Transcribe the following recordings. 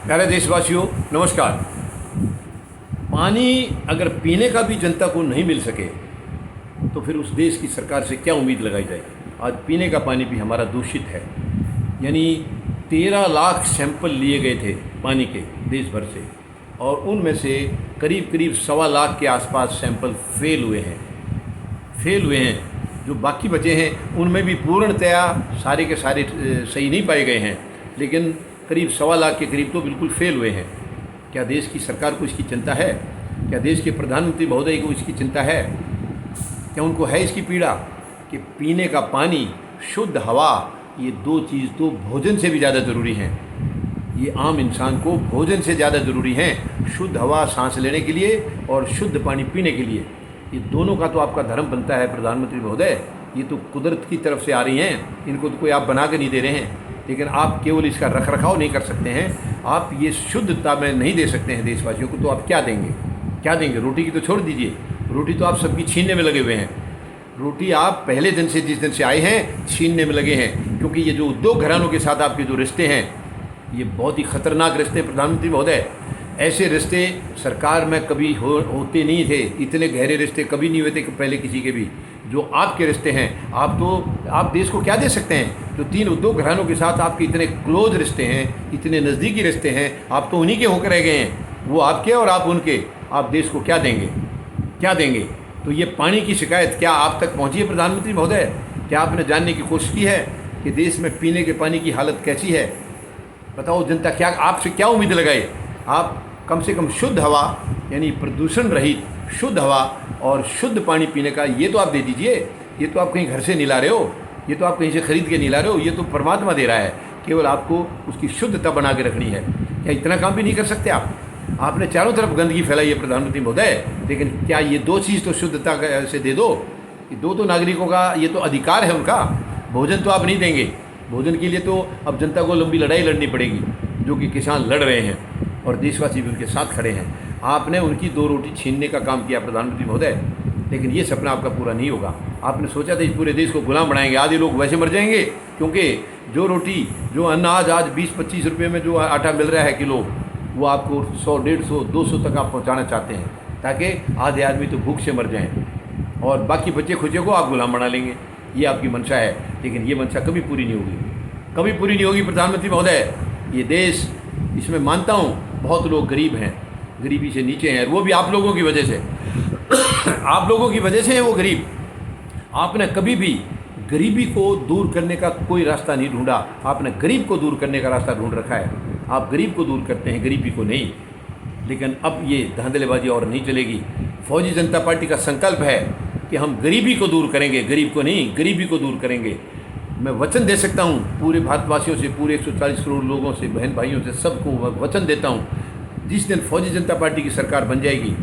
प्यारे देशवासियों, नमस्कार। पानी अगर पीने का भी जनता को नहीं मिल सके तो फिर उस देश की सरकार से क्या उम्मीद लगाई जाएगी। आज पीने का पानी भी हमारा दूषित है। यानी 13 लाख सैंपल लिए गए थे पानी के देश भर से, और उनमें से करीब करीब 1.25 लाख के आसपास सैंपल फेल हुए हैं। जो बाकी बचे हैं उनमें भी पूर्णतया सारे के सारे सही नहीं पाए गए हैं, लेकिन करीब 1.25 लाख के करीब तो बिल्कुल फेल हुए हैं। क्या देश की सरकार को इसकी चिंता है? क्या देश के प्रधानमंत्री महोदय को इसकी चिंता है? क्या उनको है इसकी पीड़ा कि पीने का पानी, शुद्ध हवा, ये दो चीज़ तो भोजन से भी ज़्यादा ज़रूरी हैं। ये आम इंसान को भोजन से ज़्यादा ज़रूरी हैं, शुद्ध हवा सांस लेने के लिए और शुद्ध पानी पीने के लिए। ये दोनों का तो आपका धर्म बनता है प्रधानमंत्री महोदय। ये तो कुदरत की तरफ से आ रही हैं, इनको तो कोई आप बना के नहीं दे रहे हैं। लेकिन आप केवल इसका रख रखाव नहीं कर सकते हैं, आप ये शुद्धता में नहीं दे सकते हैं देशवासियों को। तो आप क्या देंगे? रोटी की तो छोड़ दीजिए, रोटी तो आप सबकी छीनने में लगे हुए हैं। रोटी आप पहले दिन से, जिस दिन से आए हैं, छीनने में लगे हैं। क्योंकि ये जो उद्योग घरानों के साथ आपके जो रिश्ते हैं, ये बहुत ही खतरनाक रिश्ते हैं प्रधानमंत्री महोदय। ऐसे रिश्ते सरकार में कभी होते नहीं थे। इतने गहरे रिश्ते कभी नहीं हुए थे पहले किसी के भी, जो आपके रिश्ते हैं। आप देश को क्या दे सकते हैं? जो 3 उद्योग घरानों के साथ आपके इतने क्लोज रिश्ते हैं, इतने नज़दीकी रिश्ते हैं, आप तो उन्हीं के होकर रह गए हैं। वो आपके और आप उनके। आप देश को क्या देंगे? तो ये पानी की शिकायत क्या आप तक पहुँची है प्रधानमंत्री महोदय? क्या आपने जानने की कोशिश की है कि देश में पीने के पानी की हालत कैसी है? बताओ, जनता क्या आपसे क्या उम्मीद लगाए? आप कम से कम शुद्ध हवा, यानी प्रदूषण रहित शुद्ध हवा और शुद्ध पानी पीने का ये तो आप दे दीजिए। ये तो आप कहीं घर से नहीं ला रहे हो, ये तो आप कहीं से खरीद के नहीं ला रहे हो, ये तो परमात्मा दे रहा है। केवल आपको उसकी शुद्धता बना के रखनी है। क्या इतना काम भी नहीं कर सकते आप? आपने चारों तरफ गंदगी फैलाई है प्रधानमंत्री महोदय, लेकिन क्या ये 2 चीज़ तो शुद्धता से दे दो। ये दो तो नागरिकों का ये तो अधिकार है उनका। भोजन तो आप नहीं देंगे। भोजन के लिए तो अब जनता को लंबी लड़ाई लड़नी पड़ेगी, जो कि किसान लड़ रहे हैं और देशवासी भी उनके साथ खड़े हैं। आपने उनकी 2 रोटी छीनने का काम किया प्रधानमंत्री महोदय, लेकिन ये सपना आपका पूरा नहीं होगा। आपने सोचा था इस पूरे देश को गुलाम बनाएंगे, आधे लोग वैसे मर जाएंगे। क्योंकि जो अनाज आज 20-25 रुपये में जो आटा मिल रहा है किलो, वो आपको 100, 150, 200 तक आप पहुँचाना चाहते हैं, ताकि आधे आदमी तो भूख से मर जाएँ और बाकी बच्चे खुचे को आप गुलाम बना लेंगे। ये आपकी मंशा है, लेकिन ये मंशा कभी पूरी नहीं होगी प्रधानमंत्री महोदय। ये देश, इसमें मानता हूँ बहुत लोग गरीब हैं, गरीबी से नीचे हैं, वो भी आप लोगों की वजह से आप लोगों की वजह से हैं वो गरीब। आपने कभी भी गरीबी को दूर करने का कोई रास्ता नहीं ढूंढा, आपने गरीब को दूर करने का रास्ता ढूंढ रखा है। आप गरीब को दूर करते हैं, गरीबी को नहीं। लेकिन अब ये धांधलेबाजी और नहीं चलेगी। फौजी जनता पार्टी का संकल्प है कि हम गरीबी को दूर करेंगे, गरीब को नहीं, गरीबी को दूर करेंगे। मैं वचन दे सकता हूँ पूरे भारतवासियों से, पूरे 140 करोड़ लोगों से, बहन भाइयों से, सबको वचन देता हूँ, जिस दिन फौजी जनता पार्टी की सरकार बन जाएगी,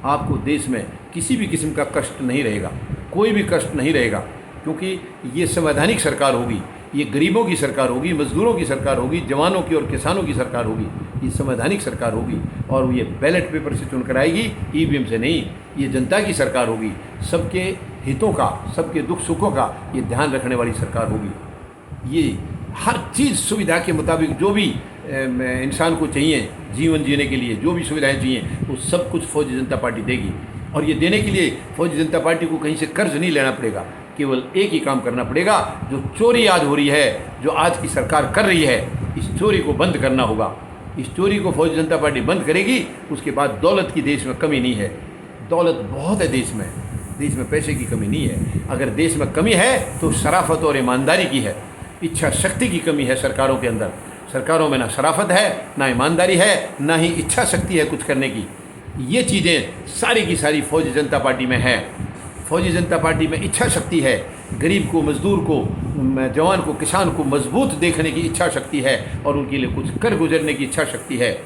आपको देश में किसी भी किस्म का कष्ट नहीं रहेगा, कोई भी कष्ट नहीं रहेगा। क्योंकि ये संवैधानिक सरकार होगी, ये गरीबों की सरकार होगी, मजदूरों की सरकार होगी, जवानों की और किसानों की सरकार होगी। ये संवैधानिक सरकार होगी और ये बैलेट पेपर से चुनकर आएगी, ईवीएम से नहीं। ये जनता की सरकार होगी, सबके हितों का, सबके दुख सुखों का ये ध्यान रखने वाली सरकार होगी। ये हर चीज़ सुविधा के मुताबिक जो भी इंसान को चाहिए जीवन जीने के लिए, जो भी सुविधाएं चाहिए, वो सब कुछ फौजी जनता पार्टी देगी। और ये देने के लिए फौजी जनता पार्टी को कहीं से कर्ज नहीं लेना पड़ेगा। केवल एक ही काम करना पड़ेगा। जो चोरी आज हो रही है, जो आज की सरकार कर रही है, इस चोरी को बंद करना होगा। इस चोरी को फौजी जनता पार्टी बंद करेगी, उसके बाद दौलत की देश में कमी नहीं है। दौलत बहुत है देश में पैसे की कमी नहीं है। अगर देश में कमी है तो शराफत और ईमानदारी की है, इच्छा शक्ति की कमी है सरकारों के अंदर। सरकारों में ना शराफत है, ना ईमानदारी है, ना ही इच्छा शक्ति है कुछ करने की। ये चीज़ें सारी की सारी फौजी जनता पार्टी में है। फौजी जनता पार्टी में इच्छा शक्ति है, गरीब को, मजदूर को, जवान को, किसान को मजबूत देखने की इच्छा शक्ति है और उनके लिए कुछ कर गुजरने की इच्छा शक्ति है।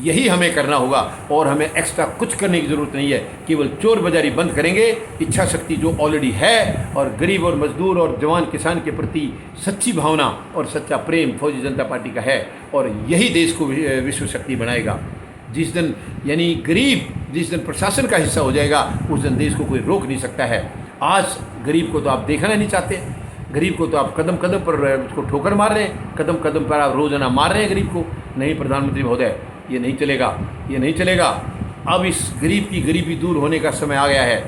यही हमें करना होगा और हमें एक्स्ट्रा कुछ करने की ज़रूरत नहीं है। केवल चोर बाजारी बंद करेंगे, इच्छा शक्ति जो ऑलरेडी है, और गरीब और मजदूर और जवान किसान के प्रति सच्ची भावना और सच्चा प्रेम फौजी जनता पार्टी का है, और यही देश को विश्व शक्ति बनाएगा। जिस दिन, यानी गरीब जिस दिन प्रशासन का हिस्सा हो जाएगा, उस दिन देश को कोई रोक नहीं सकता है। आज गरीब को तो आप देखना नहीं चाहते, गरीब को तो आप कदम कदम पर उसको ठोकर मार रहे हैं, कदम कदम पर आप रोजाना मार रहे हैं गरीब को। नहीं प्रधानमंत्री महोदय, ये नहीं चलेगा, ये नहीं चलेगा। अब इस गरीब की गरीबी दूर होने का समय आ गया है,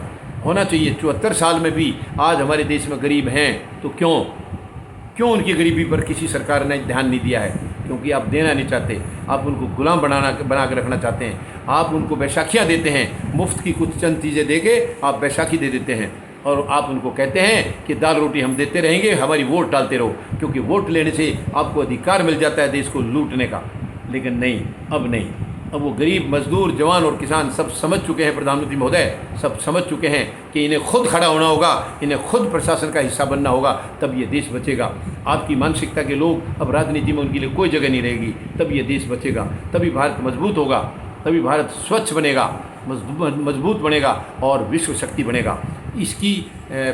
होना चाहिए। 74 साल में भी आज हमारे देश में गरीब हैं, तो क्यों उनकी गरीबी पर किसी सरकार ने ध्यान नहीं दिया है? क्योंकि आप देना नहीं चाहते, आप उनको गुलाम बना के रखना चाहते हैं। आप उनको बैसाखियाँ देते हैं, मुफ्त की कुछ चंद चीज़ें दे के आप बैसाखी दे देते हैं, और आप उनको कहते हैं कि दाल रोटी हम देते रहेंगे, हमारी वोट डालते रहो, क्योंकि वोट लेने से आपको अधिकार मिल जाता है देश को लूटने का। लेकिन नहीं, अब नहीं। अब वो गरीब, मजदूर, जवान और किसान सब समझ चुके हैं, प्रधानमंत्री महोदय, सब समझ चुके हैं कि इन्हें खुद खड़ा होना होगा, इन्हें खुद प्रशासन का हिस्सा बनना होगा, तब ये देश बचेगा। आपकी मानसिकता के लोग अब राजनीति में, उनके लिए कोई जगह नहीं रहेगी, तब ये देश बचेगा, तभी भारत मजबूत होगा, तभी भारत स्वच्छ बनेगा, मजबूत बनेगा और विश्व शक्ति बनेगा। इसकी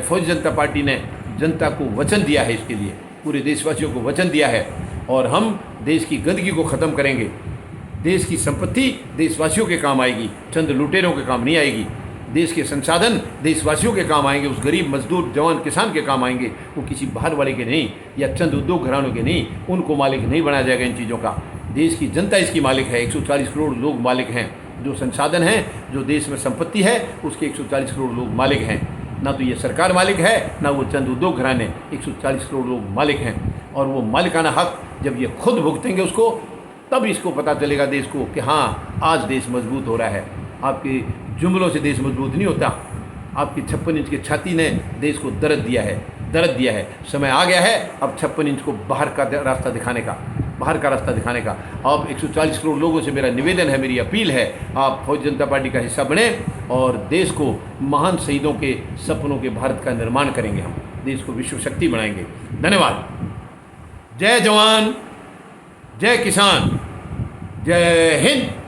फौजी जनता पार्टी ने जनता को वचन दिया है, इसके लिए पूरे देशवासियों को वचन दिया है। और हम देश की गंदगी को ख़त्म करेंगे। देश की संपत्ति देशवासियों के काम आएगी, चंद लुटेरों के काम नहीं आएगी। देश के संसाधन देशवासियों के काम आएंगे, उस गरीब, मजदूर, जवान, किसान के काम आएंगे, वो किसी बाहर वाले के नहीं या चंद उद्योग घरानों के नहीं। उनको मालिक नहीं बनाया जाएगा इन चीज़ों का। देश की जनता इसकी मालिक है। 140 करोड़ लोग मालिक हैं। जो संसाधन हैं, जो देश में संपत्ति है, उसके 140 करोड़ लोग मालिक हैं। ना तो ये सरकार मालिक है, ना वो चंद उद्योग घराने। 140 करोड़ लोग मालिक हैं, और वो मालिकाना हक जब ये खुद भुगतेंगे उसको, तब इसको पता चलेगा देश को कि हाँ, आज देश मजबूत हो रहा है। आपके जुमलों से देश मजबूत नहीं होता। आपकी 56 इंच की छाती ने देश को दर्द दिया है। समय आ गया है अब 56 इंच को बाहर का रास्ता दिखाने का, अब 140 करोड़ लोगों से मेरा निवेदन है, मेरी अपील है, आप फौजी जनता पार्टी का हिस्सा बने और देश को महान शहीदों के सपनों के भारत का निर्माण करेंगे। हम देश को विश्व शक्ति बनाएंगे। धन्यवाद। जय जवान, जय किसान, जय हिंद।